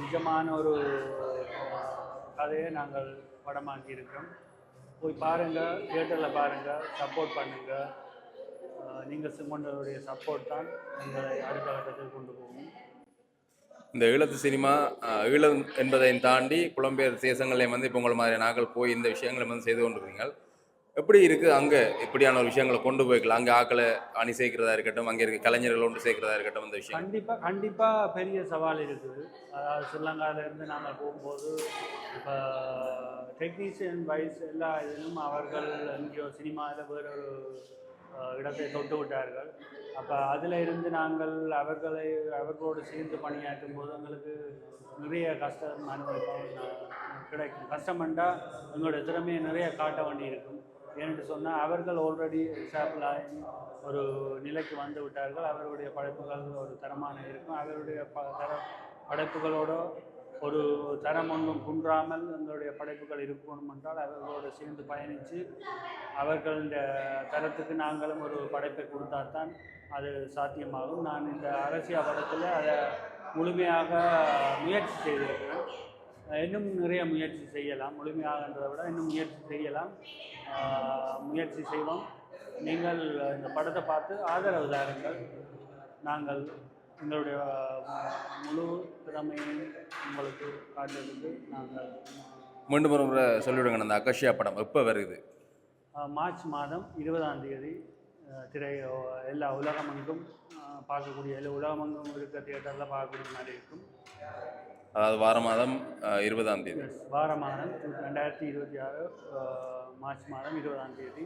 நிஜமான ஒரு கதையை நாங்கள் படமாக்கி இருக்கிறோம். போய் பாருங்கள், தியேட்டரில் பாருங்கள், சப்போர்ட் பண்ணுங்கள். நீங்கள் சிம்மனுடைய சப்போர்ட் தான் எங்களை அடுத்த கட்டத்தில் கொண்டு போகும். இந்த ஈழத்து சினிமா ஈழம் என்பதையும் தாண்டி புலம்பெயர் தேசங்களையும் வந்து இப்போ உங்களை மாதிரி நாங்கள் போய் இந்த விஷயங்களை வந்து செய்து கொண்டிருக்கிறீங்க. எப்படி இருக்குது அங்கே இப்படியான ஒரு விஷயங்களை கொண்டு போய்க்கலாம்? அங்கே ஆக்களை அணி சேர்க்கிறதா இருக்கட்டும், அங்கே இருக்க கலைஞர்கள் ஒன்று சேர்க்கிறதா இருக்கட்டும், இந்த விஷயம் கண்டிப்பாக பெரிய சவால் இருக்குது. அதாவது ஸ்ரீலங்காவிலேருந்து நாங்கள் போகும்போது இப்போ டெக்னீஷியன் வைஸ் எல்லா இதிலும் அவர்கள் எங்கேயோ சினிமாவில் வேறொரு இடத்தை தொட்டு விட்டார்கள். அப்போ அதில் இருந்து நாங்கள் அவர்களோடு சேர்ந்து பணியாற்றும் போது எங்களுக்கு நிறைய கஷ்டம் அனுபவம் கிடைக்கும். கஷ்டம்ண்டா எங்களுடைய திறமையை நிறைய காட்ட வேண்டி இருக்கும். ஏன்னு சொன்னால் அவர்கள் ஆல்ரெடி எக்ஸாம்பிள் ஒரு நிலைக்கு வந்து விட்டார்கள். அவருடைய படைப்புகள் ஒரு தரமான இருக்கும். அவருடைய படைப்புகளோட ஒரு தரம் ஒன்றும் குன்றாமல் எங்களுடைய படைப்புகள் இருக்கணும் என்றால் அவர்களோடு சேர்ந்து பயணித்து அவர்களுடைய தரத்துக்கு நாங்களும் ஒரு படைப்பை கொடுத்தால்தான் அது சாத்தியமாகும். நான் இந்த அரசியல் படத்தில் அதை முழுமையாக முயற்சி செய்திருக்கிறேன். இன்னும் நிறைய முயற்சி செய்யலாம், முழுமையாகன்றதை விட இன்னும் முயற்சி செய்யலாம், முயற்சி செய்வோம். நீங்கள் இந்த படத்தை பார்த்து ஆதரவு தாருங்கள். நாங்கள் எங்களுடைய முழு திறமையும் உங்களுக்கு காட்டுறதுக்கு நாங்கள் மீண்டும் ஒரு முறை சொல்லிவிடுங்க. அந்த அக்காஷியா படம் எப்போ வருது? மார்ச் மாதம் 20ஆம் தேதி எல்லா உலகமெங்கும் பார்க்கக்கூடிய உலகமெங்கும் இருக்க தியேட்டரில் பார்க்கக்கூடிய மாதிரி இருக்கும். அதாவது வார மாதம் 20ஆம் தேதி, வார மாதம் 2026 மார்ச் மாதம் 20ஆம் தேதி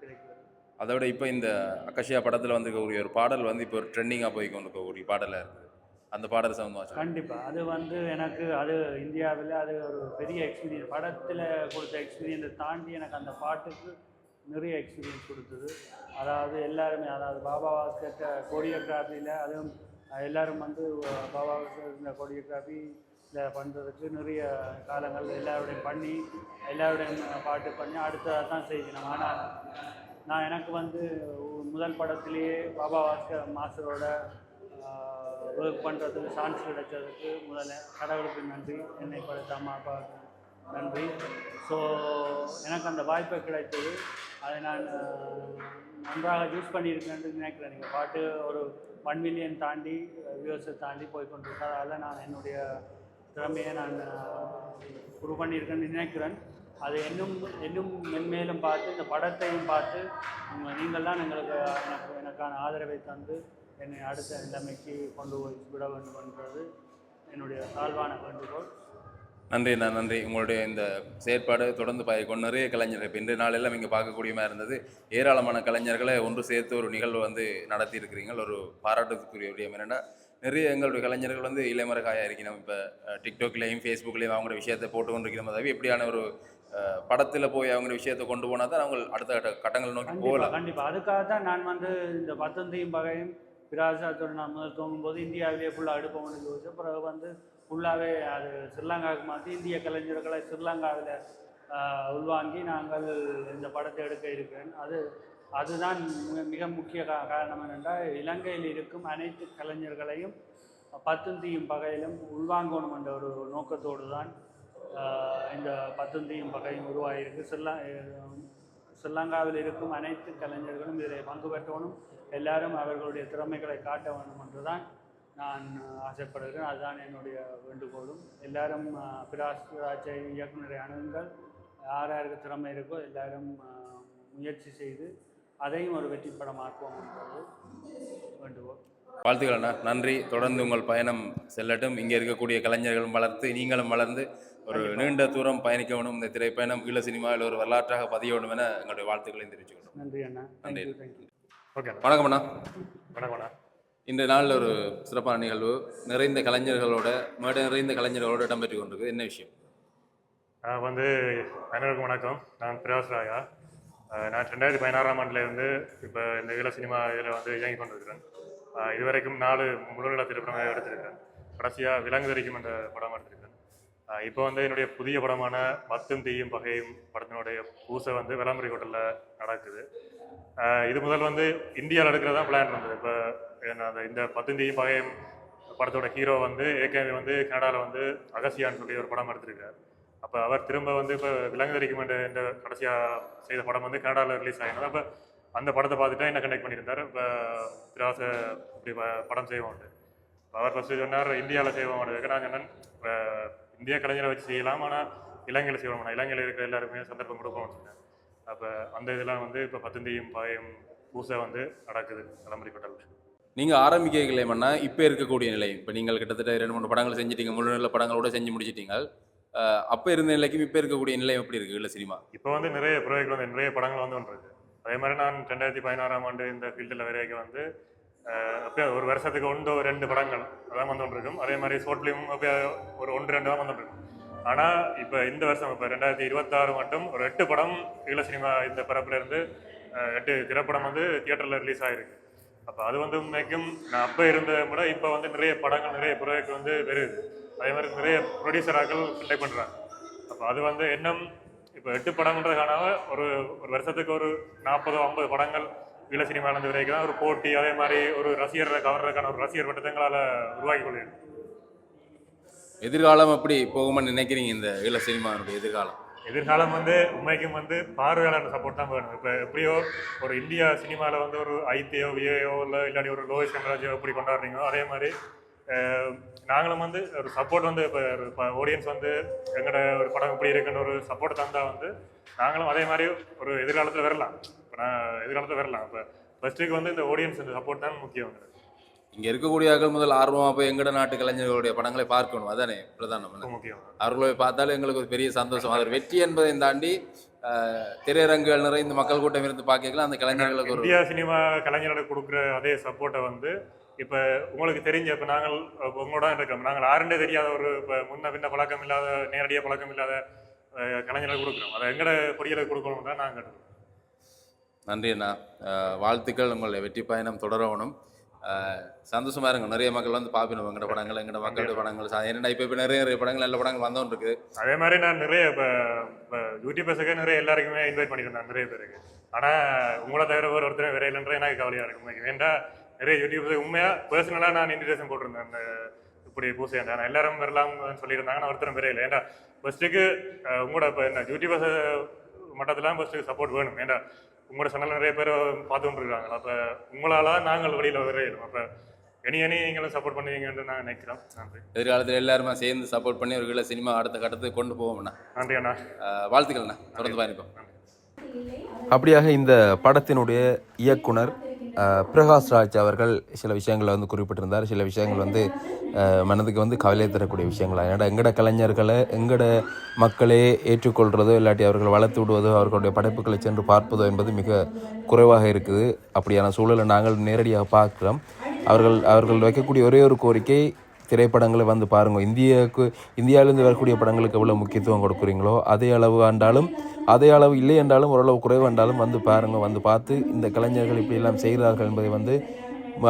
கிடைக்கிறது. அதை விட இப்போ இந்த அக்காஷியா படத்தில் வந்துருக்கக்கூடிய ஒரு பாடல் வந்து இப்போ ஒரு ட்ரெண்டிங்காக போய் கொண்டு இருக்கக்கூடிய பாடலாக இருக்குது. அந்த பாடல் சம்பந்தமாக கண்டிப்பாக அது வந்து எனக்கு அது இந்தியாவில் அது ஒரு பெரிய எக்ஸ்பீரியன்ஸ். படத்தில் கொடுத்த எக்ஸ்பீரியன்ஸை தாண்டி எனக்கு அந்த பாட்டுக்கு நிறைய எக்ஸ்பீரியன்ஸ் கொடுத்தது. அதாவது எல்லாருமே, அதாவது பாபா பாஸ்கர் கொரியோகிராஃபியில் அதுவும் எல்லோரும் வந்து பாபா பாஸ்கர் இந்த கொரியோகிராஃபியில் பண்ணுறதுக்கு நிறைய காலங்கள் எல்லாரோடையும் பண்ணி எல்லாரோடையும் பாட்டு பண்ணி அடுத்ததாக தான் செய்யணும். ஆனால் நான் எனக்கு வந்து முதல் படத்திலேயே பாபா பாஸ்கர் மாஸ்டரோட ஒர்க் பண்ணுறதுக்கு சான்ஸ் கிடைச்சதுக்கு முதல்ல கடவுளுக்கு நன்றி, என்னை படைத்த அம்மா அப்பாவுக்கு நன்றி. ஸோ எனக்கு அந்த வாய்ப்பை கிடைத்தது. அதை நான் நன்றாக யூஸ் பண்ணியிருக்கேன்னு நினைக்கிறேன். நீங்கள் பாட்டு ஒரு 1 மில்லியன் தாண்டி வியூஸை தாண்டி போய்கொண்டிருக்கேன். அதனால் நான் என்னுடைய திறமையை நான் ப்ரூவ் பண்ணியிருக்கேன்னு நினைக்கிறேன். அது இன்னும் மென்மேலும் பார்த்து இந்த படத்தையும் பார்த்து நீங்கள் தான் எனக்கான ஆதரவை தந்து என்னை அடுத்த நிலைமைக்கு கொண்டு போய் விட வேண்டும் என்றது என்னுடைய தாழ்வான வேண்டுகோள். நன்றி நன்றி. உங்களுடைய இந்த செயற்பாடு தொடர்ந்து பாய்க்கொண்டு நிறைய கலைஞர்கள் இப்போ இன்றைய நாளெல்லாம் இங்கே பார்க்கக்கூடியமாக இருந்தது. ஏராளமான கலைஞர்களை ஒன்று சேர்த்து ஒரு நிகழ்வு வந்து நடத்தி இருக்கிறீங்க. ஒரு பாராட்டுக்குரிய விடயம் என்னென்னா, நிறைய எங்களுடைய கலைஞர்கள் வந்து இளைமரகாயாக இருக்கணும். இப்போ டிக்டாக்லேயும் ஃபேஸ்புக்லேயும் அவங்களோட விஷயத்தை போட்டு கொண்டு இருக்கிற மாதிரி எப்படியான ஒரு படத்தில் போய் அவங்க விஷயத்தை கொண்டு போனால் தான் அவங்க அடுத்த கட்டங்கள் நோக்கி போகலாம். கண்டிப்பாக அதுக்காக தான் நான் வந்து இந்த பத்தந்தையும் பகையும் பிராசாத்தோடு நான் முதல் தோங்கும்போது இந்தியாவிலேயே ஃபுல்லாக எடுப்போம்னு யோசிச்சு பிறகு வந்து ஃபுல்லாகவே அது ஸ்ரீலங்காவுக்கு மாற்றி இந்திய கலைஞர்களை ஸ்ரீலங்காவில் உள்வாங்கி நாங்கள் இந்த படத்தை எடுக்க இருக்கிறேன். அதுதான் மிக முக்கிய காரணம் என்னென்றால், இலங்கையில் இருக்கும் அனைத்து கலைஞர்களையும் பத்தும் தீயும் பகையிலும் உள்வாங்கணும் என்ற ஒரு நோக்கத்தோடு தான் இந்த பத்தும் தீயும் பகையும் உருவாகியிருக்கு. ஸ்ரீலங்காவில் இருக்கும் அனைத்து கலைஞர்களும் இதில் பங்கு பெற்றவனும் எல்லாரும் அவர்களுடைய திறமைகளை காட்ட வேண்டும் என்றுதான் நான் ஆசைப்படுகிறேன். அதுதான் என்னுடைய வேண்டுகோளும். எல்லாரும் பிரகாஷ்ராஜ் இயக்குனரை அணுகுங்கள். யாருக்கு திறமை இருக்கோ எல்லாரும் முயற்சி செய்து அதையும் ஒரு வெற்றி படமாக்குவோம் என்பது வேண்டுகோள். வாழ்த்துக்கள் அண்ணா, நன்றி. தொடர்ந்து உங்கள் பயணம் செல்லட்டும். இங்கே இருக்கக்கூடிய கலைஞர்களும் வளர்த்து நீங்களும் வளர்ந்து ஒரு நீண்ட தூரம் பயணிக்க வேணும். இந்த திரைப்பயணம் ஈழ சினிமாவில் ஒரு வரலாற்றாக பதிய வேண்டும் என எங்களுடைய வாழ்த்துக்களையும் தெரிவிச்சுக்கணும். நன்றி அண்ணா. நன்றி. ஓகே, வணக்கம் அண்ணா. வணக்கம் அண்ணா. இந்த நாளில் ஒரு சிறப்பான நிகழ்வு நிறைந்த கலைஞர்களோட மேடை நிறைந்த கலைஞர்களோட இடம்பெற்று கொண்டிருக்கு. என்ன விஷயம்? அனைவருக்கும் வணக்கம். நான் பிரகாஷ் ராயா. நான் 2016ஆம் ஆண்டிலேருந்து இப்போ இந்த ஈழ சினிமா இதில் இயங்கி கொண்டிருக்கிறேன். இதுவரைக்கும் 4 முழுநில திரைப்படமாக எடுத்திருக்கிறேன். கடைசியாக விலங்கு தெரிக்கும் என்ற படம் எடுத்திருக்கிறேன். இப்போ என்னுடைய புதிய படமான பத்தும் தீயும் பகையும் படத்தினுடைய பூசை வேளாண்மை ஹோட்டலில் நடக்குது. இது முதல் இந்தியாவில் எடுக்கிறதா பிளான் இருந்தது. இப்போ இந்த பத்தும் தீயும் பகையும் படத்தோட ஹீரோ ஏற்கனவே கனடாவில் அகசியான்னு சொல்லி ஒரு படம் எடுத்திருக்கார். அப்போ அவர் திரும்ப இப்போ விலங்கு தெரிக்கும் என்ற கடைசியாக செய்த படம் கனடாவில் ரிலீஸ் ஆகிருந்தது. அப்போ அந்த படத்தை பார்த்துட்டு என்ன கனெக்ட் பண்ணியிருந்தார். இப்போ திராசை இப்படி படம் செய்வோம்ட்டு அவர் ஃபஸ்ட்டு சொன்னார் இந்தியாவில் செய்வோம். நான் சொன்னேன் இந்திய கலைஞரை வச்சு செய்யலாம், ஆனால் இலங்கையில் செய்வோம். இலங்கையில் இருக்கிற எல்லாருமே சந்தர்ப்பம் கொடுப்போம்னு சொன்னேன். அப்போ அந்த இதெல்லாம் இப்போ பத்துந்தீயும் பாயும் பூசை நடக்குது விளம்பரி ஹோட்டல். நீங்கள் ஆரம்பிக்கலைன்னா இப்போ இருக்கக்கூடிய நிலை, இப்போ நீங்கள் கிட்டத்தட்ட 2-3 படங்கள் செஞ்சிட்டீங்க, முழுநில படங்களோட செஞ்சு முடிச்சிட்டீங்க. அப்போ இருந்த நிலைக்கும் இப்போ இருக்கக்கூடிய நிலை எப்படி இருக்குது ஈழ சினிமா? இப்போ நிறைய ப்ராஜெக்ட் நிறைய படங்கள் வந்துருக்கு. அதே மாதிரி நான் 2016ஆம் ஆண்டு இந்த ஃபீல்டில் வரைக்கும் அப்போ ஒரு வருஷத்துக்கு 1-2 படங்கள் அதான் வந்துருக்கும். அதே மாதிரி ஷார்ட் ஃபிலிம் அப்போ ஒரு 1-2 தான் வந்துருக்கும். ஆனால் இப்போ இந்த வருஷம் இப்போ 2026 மட்டும் ஒரு 8 படம் ஈழ சினிமா இந்த பரப்புலேருந்து 8 திரைப்படம் தியேட்டரில் ரிலீஸ் ஆகிருக்கு. அப்போ அது உண்மைக்கும் நான் அப்போ இருந்த விட இப்போ நிறைய படங்கள் நிறைய ப்ராஜெக்ட் வருது. அதே மாதிரி நிறைய ப்ரொடியூசராக்கள் செலக்ட் பண்ணுறாங்க. அப்போ அது இன்னும் இப்போ 8 படம்ன்றதுக்கான ஒரு வருஷத்துக்கு ஒரு 40-50 படங்கள் ஈழ சினிமாவிலேருந்து வரைக்கும் ஒரு போட்டி, அதே மாதிரி ஒரு ரசிகரை கவர்றதுக்கான ஒரு ரசிகர் வட்டத்தங்களால் உருவாக்கி கொள்ளுது. எதிர்காலம் எப்படி போகும்னு நினைக்கிறீங்க இந்த ஈழ சினிமாவுடைய எதிர்காலம்? எதிர்காலம் உண்மைக்கும் பார்வையாளர் சப்போர்ட் தான் வேணும். இப்போ எப்படியோ ஒரு இந்தியா சினிமாவில் ஒரு ஐத்தியோ வியோ இல்லை இல்லாட்டி ஒரு லோகேஷ் கனராஜோ எப்படி கொண்டாடுறீங்களோ அதே மாதிரி நாங்களும் ஒரு சப்போர்ட் இப்போ ஆடியன்ஸ் எங்களோட ஒரு படம் எப்படி இருக்குன்னு ஒரு சப்போர்ட் தந்தால் நாங்களும் அதே மாதிரி ஒரு எதிர்காலத்தில் வரலாம். இப்போ நான் எதிர்காலத்தில் வரலாம். இப்போ ஃபஸ்ட்டுக்கு இந்த ஆடியன்ஸ் இந்த சப்போர்ட் தான் முக்கியம். இங்கே இருக்கக்கூடிய முதல் ஆர்வமாக போய் எங்கட நாட்டு கலைஞர்களுடைய படங்களை பார்க்கணும், அதானே பிரதானம். முக்கியம். அவர்களை பார்த்தாலும் எங்களுக்கு ஒரு பெரிய சந்தோஷம். அது வெற்றி என்பதை தாண்டி திரையரங்குகள் நிறைய இந்த மக்கள் கூட்டம் இருந்து பார்க்கலாம். அந்த கலைஞர்களுக்கு ஒரு இந்தியா சினிமா கலைஞர்களுக்கு கொடுக்குற அதே சப்போர்ட்டை இப்போ உங்களுக்கு தெரிஞ்ச இப்போ நாங்கள் உங்களோட இருக்கோம். நாங்கள் யாருண்டே தெரியாத ஒரு இப்போ முன்ன பின்ன பழக்கம் இல்லாத நேரடியாக பழக்கம் இல்லாத கலைஞர்களுக்கு கொடுக்குறோம். அதை எங்கட கொடிகளுக்கு கொடுக்கணும் தான் நாங்கள் எடுக்கிறோம். நன்றி அண்ணா, வாழ்த்துக்கள். உங்களுடைய வெற்றி பயணம் தொடரணும். சந்தோஷமா இருங்க. நிறைய மக்கள் பார்க்கணும் எங்கட படங்கள், எங்கட மக்களுடைய படங்கள். ஏன்னா இப்போ நிறைய படங்கள் நல்ல படங்கள் வந்தோன்னு இருக்கு. அதே மாதிரி நான் நிறைய இப்போ யூடியூபர்ஸுக்கு நிறைய எல்லாருக்குமே இன்வைட் பண்ணியிருந்தேன் நிறைய பேருக்கு. ஆனால் உங்களை தவிர ஒருத்தர் விரையில்ன்ற எனக்கு கவலையாக இருக்கும். ஏன்டா நிறைய யூடியூபர்ஸ் உண்மையாக பர்சனலாக நான் இன்விடேஷன் போட்டிருந்தேன் அந்த இப்படி பூசை. ஆனால் எல்லாரும் வரலாம்னு சொல்லியிருந்தாங்க. நான் ஒருத்தரும் விரையில். ஏன்டா ஃபஸ்ட்டுக்கு உங்களோட இப்போ என்ன யூடியூபர்ஸ் மட்டத்தில் ஃபஸ்ட்டுக்கு சப்போர்ட் வேணும். ஏன்டா உங்களோட சேனல் நிறைய பேர் பார்த்து கொண்டிருக்காங்க. அப்போ உங்களால் நாங்கள் வெளியில் வரையிடும். அப்போ இனி நீங்களும் சப்போர்ட் பண்ணுவீங்கன்னு நான் நினைக்கிறேன். நன்றி. எதிர்காலத்தில் எல்லாருமே சேர்ந்து சப்போர்ட் பண்ணி ஒரு சினிமா அடுத்த கட்டத்துக்கு கொண்டு போவோம்ண்ணா. நன்றி அண்ணா. வாழ்த்துக்கள்ண்ணா. தொடர்ந்து பயணிப்போம். அப்படியாக இந்த படத்தினுடைய இயக்குனர் பிரகாஷ் ராஜ் அவர்கள் சில விஷயங்களை குறிப்பிட்டிருந்தார். சில விஷயங்கள் மனதுக்கு கவலை தரக்கூடிய விஷயங்களா. ஏன்னா எங்கட கலைஞர்களை எங்கட மக்களே ஏற்றுக்கொள்கிறதோ இல்லாட்டி அவர்கள் வளர்த்து விடுவதோ அவர்களுடைய படைப்புகளை சென்று பார்ப்பதோ என்பது மிக குறைவாக இருக்குது. அப்படியான சூழலை நாங்கள் நேரடியாக பார்க்குறோம். அவர்கள் வைக்கக்கூடிய ஒரே ஒரு கோரிக்கை, திரைப்படங்களை பாருங்கள். இந்தியாவிலேருந்து வரக்கூடிய படங்களுக்கு எவ்வளோ முக்கியத்துவம் கொடுக்குறீங்களோ அதே அளவு ஆண்டாலும் அதே அளவு இல்லை என்றாலும் ஓரளவு குறைவு என்றாலும் பாருங்கள். பார்த்து இந்த கலைஞர்கள் இப்படியெல்லாம் செய்கிறார்கள் என்பதை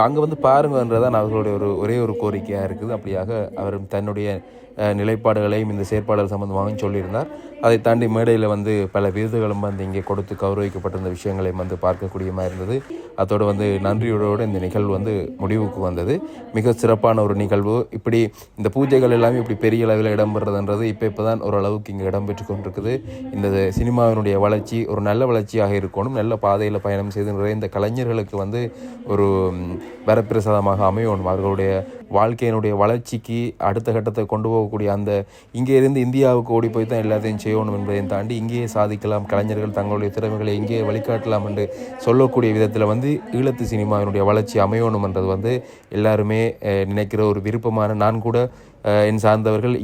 அங்கே பாருங்கன்றதான் அவர்களுடைய ஒரே ஒரு கோரிக்கையாக இருக்குது. அப்படியாக அவர் தன்னுடைய நிலைப்பாடுகளையும் இந்த செயற்பாடுகள் சம்பந்தமாகவும் சொல்லியிருந்தார். அதை தாண்டி மேடையில் வந்து பல விருதுகளும் வந்து இங்கே கொடுத்து கௌரவிக்கப்பட்டிருந்த விஷயங்களையும் வந்து பார்க்கக்கூடியமாக இருந்தது. அதோடு வந்து நன்றியோடு இந்த நிகழ்வு வந்து முடிவுக்கு வந்தது. மிக சிறப்பான ஒரு நிகழ்வு. இப்படி இந்த பூஜைகள் எல்லாமே இப்படி பெரிய அளவில் இடம்பெறதுன்றது இப்போ தான் ஓரளவுக்கு இங்கே இடம்பெற்று கொண்டிருக்குது. இந்த சினிமாவினுடைய வளர்ச்சி ஒரு நல்ல வளர்ச்சியாக இருக்கணும், நல்ல பாதையில் பயணம் செய்து நிறைந்த கலைஞர்களுக்கு வந்து ஒரு வரப்பிரசாதமாக அமையணும். அவர்களுடைய வாழ்க்கையினுடைய வளர்ச்சிக்கு அடுத்த கட்டத்தை கொண்டு போகக்கூடிய அந்த இங்கே இருந்து இந்தியாவுக்கு ஓடி போய் தான் எல்லாத்தையும் செய்யணும் என்பதையும் தாண்டி இங்கேயே சாதிக்கலாம், கலைஞர்கள் தங்களுடைய திறமைகளை இங்கேயே வழிகாட்டலாம் என்று சொல்லக்கூடிய விதத்தில் வந்து ஈழத்து சினிமாவினுடைய வளர்ச்சி அமையணும் என்றது வந்து எல்லாருமே நினைக்கிற ஒரு விருப்பமான, நான் கூட என் சார்ந்தவர்கள்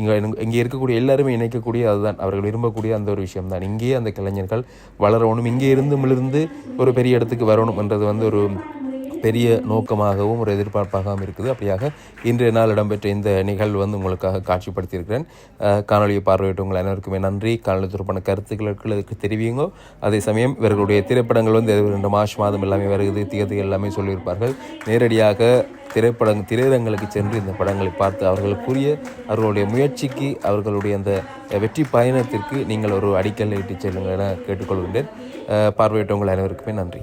இங்கே இருக்கக்கூடிய எல்லாருமே இணைக்கக்கூடிய அதுதான், அவர்கள் விரும்பக்கூடிய அந்த ஒரு விஷயம்தான். இங்கேயே அந்த கலைஞர்கள் வளரணும், இங்கே இருந்துமிருந்து ஒரு பெரிய இடத்துக்கு வரணும் என்றது வந்து ஒரு பெரிய நோக்கமாகவும் ஒரு எதிர்பார்ப்பாகவும் இருக்குது. அப்படியாக இன்றைய நாள் இடம்பெற்ற இந்த நிகழ்வு வந்து உங்களுக்காக காட்சிப்படுத்தியிருக்கிறேன். காணொலியை பார்வையிட்டு உங்கள் அனைவருக்குமே நன்றி. காணொலி தொடர்பான கருத்துக்களுக்கு தெரிவியுங்கோ. அதே சமயம் இவர்களுடைய திரைப்படங்கள் வந்து 2 மார்ச் மாதம் எல்லாமே வருகிறது, திகதிகள் எல்லாமே சொல்லியிருப்பார்கள். நேரடியாக திரையரங்களுக்கு சென்று இந்த படங்களை பார்த்து அவர்களுடைய முயற்சிக்கு, அவர்களுடைய அந்த வெற்றி பயணத்திற்கு நீங்கள் ஒரு அடிக்கல் இட்டு செல்லுங்கள் என கேட்டுக்கொள்கின்றேன். பார்வையிட்ட உங்கள் அனைவருக்குமே நன்றி.